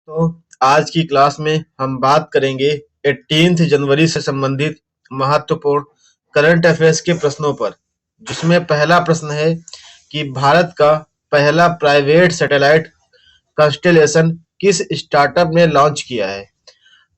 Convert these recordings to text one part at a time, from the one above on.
तो आज की क्लास में हम बात करेंगे 18 जनवरी से संबंधित महत्वपूर्ण करंट अफेयर्स के प्रश्नों पर, जिसमें पहला प्रश्न है कि भारत का पहला प्राइवेट सैटेलाइट कंस्टेलेशन किस स्टार्टअप ने लॉन्च किया है।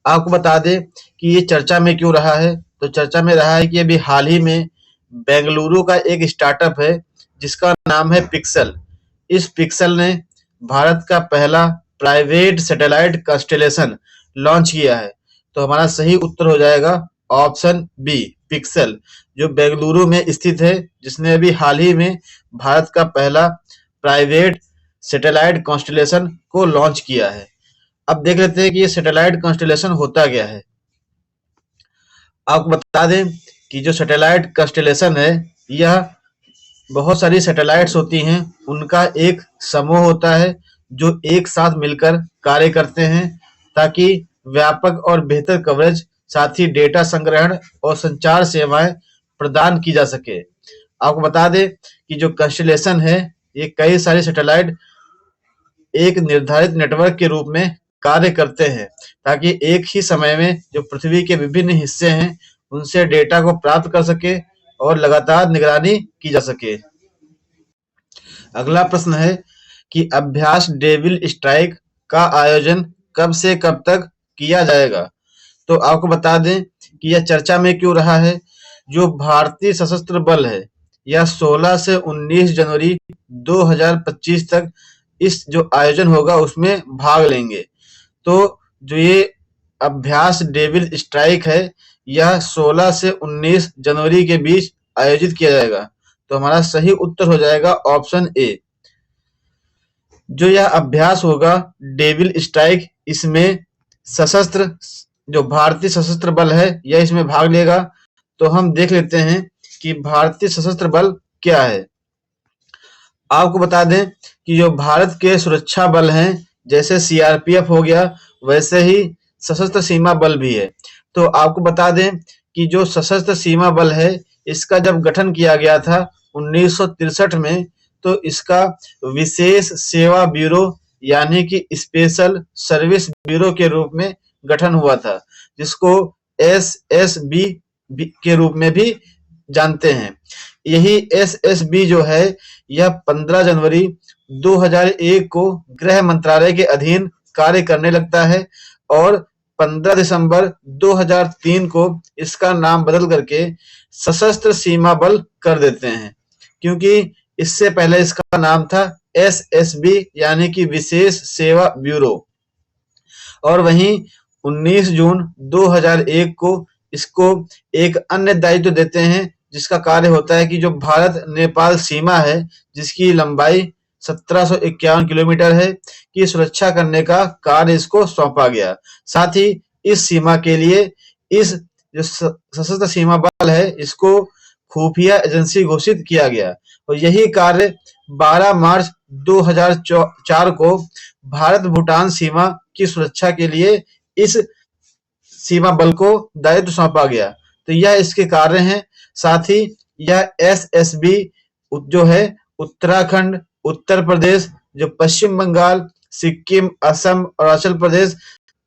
आपको बता दें कि ये चर्चा में क्यों रहा है। तो चर्चा में रहा है कि अभी हाल ही में बेंगलुरु का एक स्टार्टअप है जिसका नाम है पिक्सल। इस पिक्सल ने भारत का पहला प्राइवेट सैटेलाइट कंस्टेलेशन लॉन्च किया है। तो हमारा सही उत्तर हो जाएगा ऑप्शन बी, पिक्सल, जो बेंगलुरु में स्थित है, जिसने अभी हाल ही में भारत का पहला प्राइवेट सैटेलाइट कॉन्स्टेलेशन को लॉन्च किया है। अब देख लेते हैं कि ये सैटेलाइट कॉन्स्टेलेशन होता क्या है। आपको बता दें कि जो सैटेलाइट कॉन्स्टेलेशन है, यह बहुत सारी सैटेलाइट्स होती हैं, उनका एक समूह होता है जो एक साथ मिलकर कार्य करते हैं ताकि व्यापक और बेहतर कवरेज, साथ ही डेटा संग्रहण और संचार सेवाएं प्रदान की जा सके। आपको बता दें कि जो कंस्टेलेशन है, ये कई सारे सैटेलाइट एक निर्धारित नेटवर्क के रूप में कार्य करते हैं ताकि एक ही समय में जो पृथ्वी के विभिन्न हिस्से हैं उनसे डेटा को प्राप्त कर सके और लगातार निगरानी की जा सके। अगला प्रश्न है कि अभ्यास डेविल स्ट्राइक का आयोजन कब से कब तक किया जाएगा। तो आपको बता दें कि यह चर्चा में क्यों रहा है। जो भारतीय सशस्त्र बल है, यह 16 से 19 जनवरी 2025 तक इस जो आयोजन होगा उसमें भाग लेंगे। तो जो ये अभ्यास डेविल स्ट्राइक है, यह 16 से 19 जनवरी के बीच आयोजित किया जाएगा। तो हमारा सही उत्तर हो जाएगा ऑप्शन ए। जो यह अभ्यास होगा डेविल स्ट्राइक, इसमें सशस्त्र जो भारतीय सशस्त्र बल है यह इसमें भाग लेगा। तो हम देख लेते हैं कि भारतीय सशस्त्र बल क्या है। आपको बता दें कि जो भारत के सुरक्षा बल हैं, जैसे सीआरपीएफ हो गया, वैसे ही सशस्त्र सीमा बल भी है। तो आपको बता दें कि जो सशस्त्र सीमा बल है, इसका जब गठन किया गया था 1963 में, तो इसका विशेष सेवा ब्यूरो यानी कि स्पेशल सर्विस ब्यूरो के रूप में गठन हुआ था, जिसको एसएसबी के रूप में भी जानते हैं। यही एसएसबी जो है, यह 15 जनवरी 2001 को गृह मंत्रालय के अधीन कार्य करने लगता है और 15 दिसंबर 2003 को इसका नाम बदल करके सशस्त्र सीमा बल कर देते हैं, क्योंकि इससे पहले इसका नाम था एसएसबी यानी कि विशेष सेवा ब्यूरो। और वहीं 19 जून 2001 को इसको एक अन्य दायित्व देते हैं, जिसका कार्य होता है कि जो भारत नेपाल सीमा है, जिसकी लंबाई 1751 किलोमीटर है, की सुरक्षा करने का कार्य इसको सौंपा गया। साथ ही इस सीमा के लिए इस जो सशस्त्र सीमा बल है, इसको खुफिया एजेंसी घोषित किया गया और यही कार्य 12 मार्च 2004 को भारत भूटान सीमा की सुरक्षा के लिए इस सीमा बल को दायित्व सौंपा गया। तो यह इसके कार्य हैं। साथ ही यह एसएसबी जो है उत्तराखंड, उत्तर प्रदेश, जो पश्चिम बंगाल, सिक्किम, असम, अरुणाचल प्रदेश,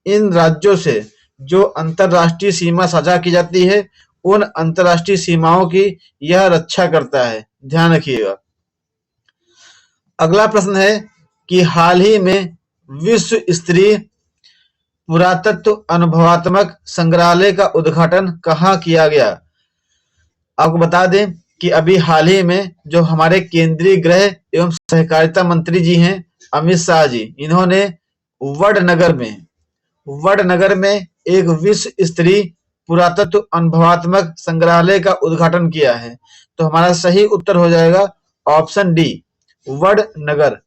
इन राज्यों से जो अंतरराष्ट्रीय सीमा साझा की जाती है, उन अंतरराष्ट्रीय सीमाओं की यह रक्षा करता है। ध्यान रखिएगा। अगला प्रश्न है कि हाल ही में विश्व स्तरीय पुरातत्व अनुभवात्मक संग्रहालय का उद्घाटन कहाँ किया गया। आपको बता दें कि अभी हाल ही में जो हमारे केंद्रीय गृह एवं सहकारिता मंत्री जी हैं, अमित शाह जी, इन्होंने वडनगर में एक विश्व स्तरीय पुरातत्व अनुभवात्मक संग्रहालय का उद्घाटन किया है। तो हमारा सही उत्तर हो जाएगा ऑप्शन डी, वडनगर।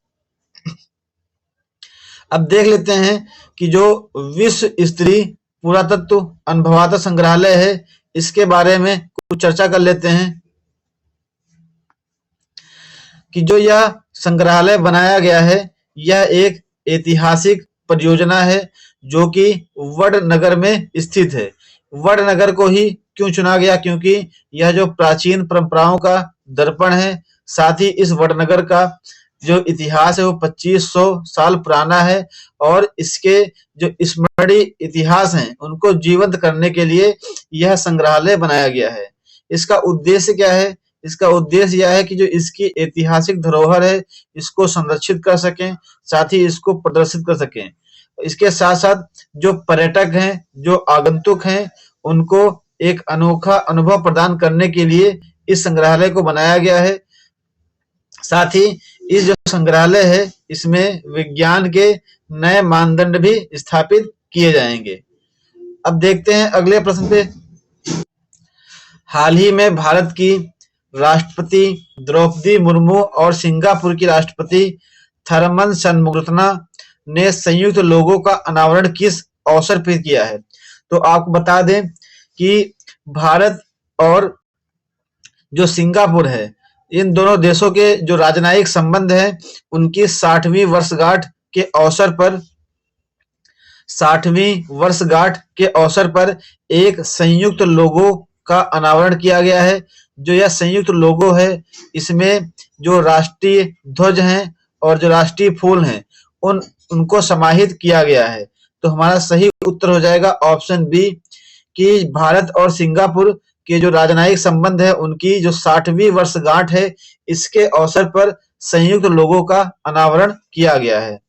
अब देख लेते हैं कि जो विश्व स्तरीय पुरातत्व अनुभवात्मक संग्रहालय है, इसके बारे में कुछ चर्चा कर लेते हैं कि जो यह संग्रहालय बनाया गया है, यह एक ऐतिहासिक परियोजना है जो कि वडनगर में स्थित है। वडनगर को ही क्यों चुना गया, क्योंकि यह जो प्राचीन परंपराओं का दर्पण है, साथ ही इस वडनगर का जो इतिहास है वो 2500 साल पुराना है और इसके जो स्मरणीय इतिहास हैं उनको जीवंत करने के लिए यह संग्रहालय बनाया गया है। इसका उद्देश्य क्या है? इसका उद्देश्य यह है कि जो इसकी ऐतिहासिक धरोहर है इसको संरक्षित कर सकें, साथ ही इसको प्रदर्शित कर सकें। इसके साथ-साथ जो पर्यटक हैं, जो आगंतुक हैं, उनको एक अनोखा अनुभव प्रदान करने के लिए इस संग्रहालय को बनाया गया है। साथ ही इस जो संग्रहालय है इसमें विज्ञान के नए मानदंड भी स्थापित किए जाएंगे। अब देखते हैं अगले प्रश्न पे। हाल ही में भारत की राष्ट्रपति द्रौपदी मुर्मू और सिंगापुर की राष्ट्रपति थरमन शनमुगात्रा ने संयुक्त लोगो का अनावरण किस अवसर पर किया है? तो आपको बता दें कि भारत और जो सिंगापुर है, इन दोनों देशों के जो राजनयिक संबंध हैं उनकी 60वीं वर्षगांठ के अवसर पर 60वीं वर्षगांठ के अवसर पर एक संयुक्त लोगो का अनावरण किया गया है। जो यह संयुक्त लोगो है इसमें जो राष्ट्रीय ध्वज हैं और जो राष्ट्रीय फूल हैं उनको समाहित किया गया है। तो हमारा सही उत्तर हो जाएगा ऑप्शन बी कि भारत और सिंगापुर के जो राजनयिक संबंध है उनकी जो 60वीं वर्षगांठ है इसके अवसर पर संयुक्त लोगो का अनावरण किया गया है।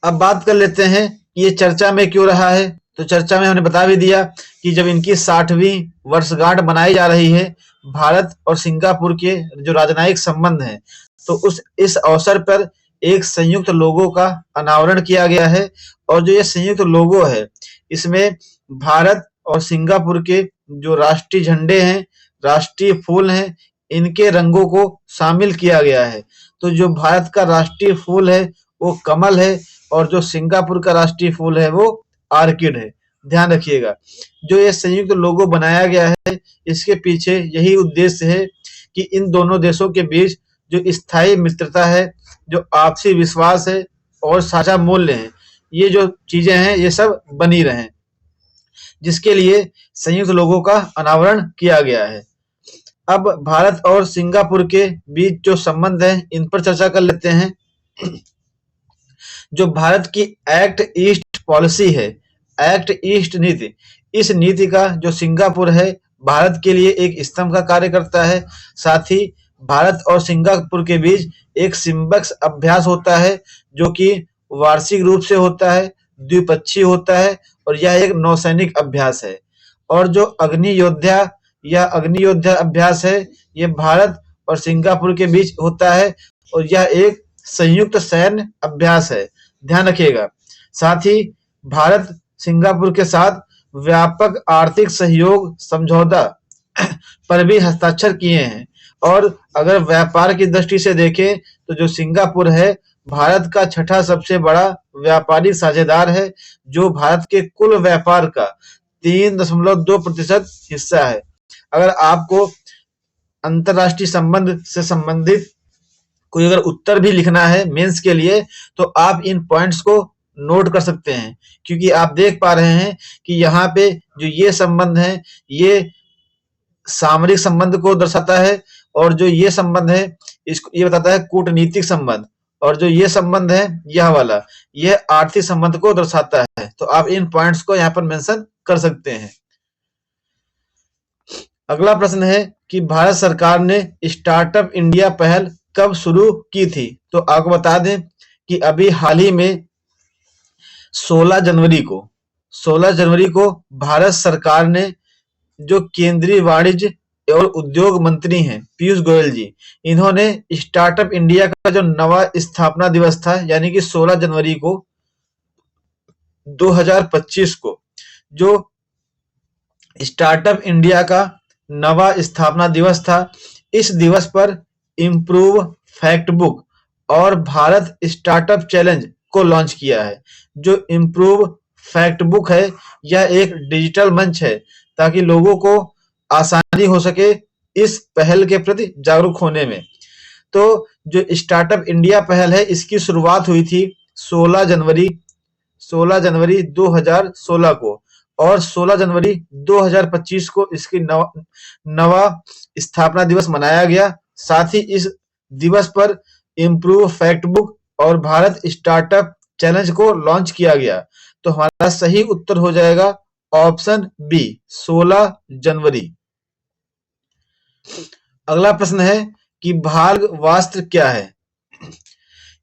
अब बात कर लेते हैं कि ये चर्चा में क्यों रहा है। तो चर्चा में हमने बता भी दिया कि जब इनकी 60वीं वर्षगांठ मनाई जा रही है भारत और सिंगापुर के जो राजनयिक संबंध हैं तो इस अवसर पर एक संयुक्त लोगो का अनावरण किया गया है। और जो ये संयुक्त लोगो है इसमें भारत और सिंगापुर के जो राष्ट्रीय झंडे हैं, राष्ट्रीय फूल हैं, इनके रंगों को शामिल किया गया है। तो जो भारत का राष्ट्रीय फूल है वो कमल है और जो सिंगापुर का राष्ट्रीय फूल है वो आर्किड है। ध्यान रखिएगा, जो ये संयुक्त लोगो बनाया गया है इसके पीछे यही उद्देश्य है कि इन दोनों देशों के बीच जो स्थायी मित्रता है, जो आपसी विश्वास है और साझा मूल्य हैं, ये जो चीजें हैं ये सब बनी रहें, जिसके लिए संयुक्त लोगो का अनावरण किया गया है। अब भारत और सिंगापुर के बीच जो संबंध है इन पर चर्चा कर लेते हैं। जो भारत की एक्ट ईस्ट पॉलिसी है, एक्ट ईस्ट नीति, इस नीति का जो सिंगापुर है भारत के लिए एक स्तंभ का कार्य करता है। साथ ही भारत और सिंगापुर के बीच एक सिम्बक्स अभ्यास होता है जो कि वार्षिक रूप से होता है, द्विपक्षीय होता है और यह एक नौसैनिक अभ्यास है। और जो अग्नि योद्धा अभ्यास है ये भारत और सिंगापुर के बीच होता है और यह एक संयुक्त सैन्य अभ्यास है। ध्यान रखिएगा। साथ ही भारत सिंगापुर के साथ व्यापक आर्थिक सहयोग समझौता पर भी हस्ताक्षर किए हैं। और अगर व्यापार की दृष्टि से देखें तो जो सिंगापुर है भारत का छठा सबसे बड़ा व्यापारिक साझेदार है, जो भारत के कुल व्यापार का 3.2% हिस्सा है। अगर आपको अंतरराष्ट्रीय संबंध से संबंधित कोई अगर उत्तर भी लिखना है मेंस के लिए तो आप इन पॉइंट्स को नोट कर सकते हैं, क्योंकि आप देख पा रहे हैं कि यहाँ पे जो ये संबंध है ये सामरिक संबंध को दर्शाता है और जो ये संबंध है इसको ये बताता है कूटनीतिक संबंध, और जो ये संबंध है यह वाला ये आर्थिक संबंध को दर्शाता है। तो आप इन पॉइंट्स को यहाँ पर मेंशन कर सकते हैं। अगला प्रश्न है कि भारत सरकार ने स्टार्टअप इंडिया पहल कब शुरू की थी? तो आपको बता दें कि अभी हाल ही में 16 जनवरी को भारत सरकार ने जो केंद्रीय वाणिज्य और उद्योग मंत्री हैं पीयूष गोयल जी, इन्होंने स्टार्टअप इंडिया का जो नवा स्थापना दिवस था यानी कि 16 जनवरी को 2025 को जो स्टार्टअप इंडिया का नवा स्थापना दिवस था, इस दिवस पर इम्प्रूव फैक्ट बुक और भारत स्टार्टअप चैलेंज को लॉन्च किया है। जो इम्प्रूव फैक्ट बुक है यह एक डिजिटल मंच है ताकि लोगों को आसानी हो सके इस पहल के प्रति जागरूक होने में। तो जो स्टार्टअप इंडिया पहल है इसकी शुरुआत हुई थी 16 जनवरी 2016 को और 16 जनवरी 2025 को इसकी नवा स्थापना दिवस मनाया गया। साथ ही इस दिवस पर इम्प्रूव फैक्ट बुक और भारत स्टार्टअप चैलेंज को लॉन्च किया गया? तो हमारा सही उत्तर हो जाएगा ऑप्शन बी 16 जनवरी। अगला प्रश्न है कि भार्ग वास्त्र क्या है?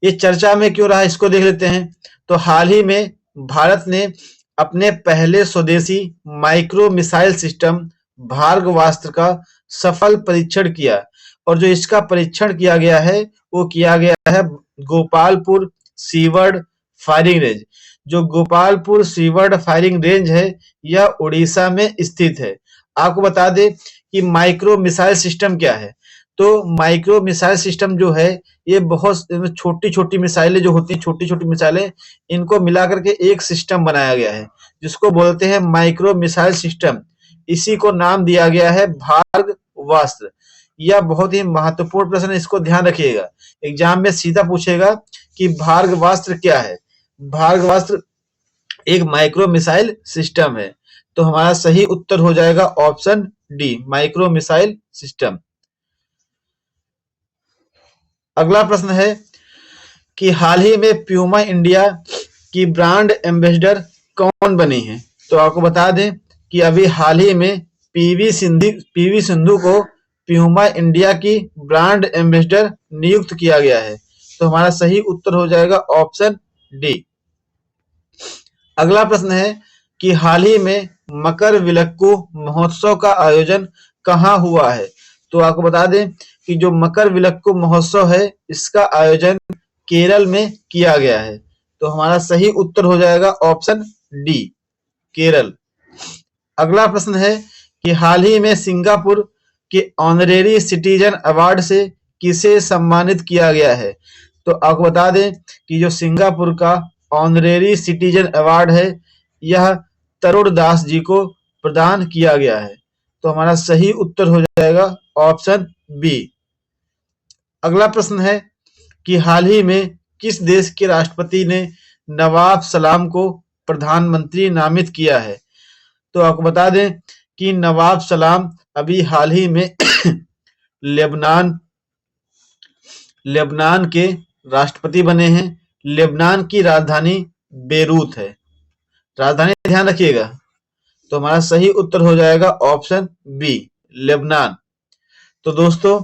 ये चर्चा में क्यों रहा, इसको देख लेते हैं। तो हाल ही में भारत ने अपने पहले स्वदेशी माइक्रो मिसाइल सिस्टम भार्गवास्त्र का सफल परीक्षण किया और जो इसका परीक्षण किया गया है वो किया गया है गोपालपुर सीवर्ड फायरिंग रेंज। जो गोपालपुर सीवर्ड फायरिंग रेंज है यह उड़ीसा में स्थित है। आपको बता दें कि माइक्रो मिसाइल सिस्टम क्या है। तो माइक्रो मिसाइल सिस्टम जो है ये बहुत छोटी छोटी मिसाइलें जो होती हैं, छोटी छोटी मिसाइलें, इनको मिलाकर के एक सिस्टम बनाया गया है जिसको बोलते हैं माइक्रो मिसाइल सिस्टम। इसी को नाम दिया गया है भार्गवास्त्र। यह बहुत ही महत्वपूर्ण प्रश्न है, इसको ध्यान रखिएगा। एग्जाम में सीधा पूछेगा कि भार्गवास्त्र क्या है। भार्गवास्त्र एक माइक्रो मिसाइल सिस्टम है। तो हमारा सही उत्तर हो जाएगा option D micro missile system. अगला प्रश्न है कि हाल ही में प्यूमा इंडिया की ब्रांड एम्बेसडर कौन बनी है? तो आपको बता दें कि अभी हाल ही में पीवी सिंधु को प्यूमा इंडिया की ब्रांड एम्बेसडर नियुक्त किया गया है। तो हमारा सही उत्तर हो जाएगा ऑप्शन डी। अगला प्रश्न है कि हाल ही में मकरविलक्कू महोत्सव का आयोजन कहाँ हुआ है? तो आपको बता दें कि जो मकरविलक्कू महोत्सव है इसका आयोजन केरल में किया गया है। तो हमारा सही उत्तर हो जाएगा ऑप्शन डी केरल। अगला प्रश्न है कि हाल ही में सिंगापुर के ऑनरेरी सिटीजन अवार्ड से किसे सम्मानित किया गया है? तो आपको बता दें कि जो सिंगापुर का ऑनरेरी सिटीजन अवार्ड है यह तरुण दास जी को प्रदान किया गया है। तो हमारा सही उत्तर हो जाएगा ऑप्शन बी। अगला प्रश्न है कि हाल ही में किस देश के राष्ट्रपति ने नवाब सलाम को प्रधानमंत्री नामित किया है? तो आपको बता दें कि नवाब सलाम अभी हाल ही में लेबनान के राष्ट्रपति बने हैं। लेबनान की राजधानी बेरूत है। राजधानी ध्यान रखिएगा। तो हमारा सही उत्तर हो जाएगा ऑप्शन बी लेबनान। तो दोस्तों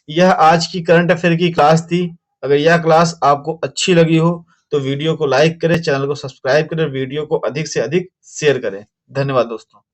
यह आज की करंट अफेयर की क्लास थी। अगर यह क्लास आपको अच्छी लगी हो तो वीडियो को लाइक करें, चैनल को सब्सक्राइब करें, वीडियो को अधिक से अधिक शेयर करें। धन्यवाद दोस्तों।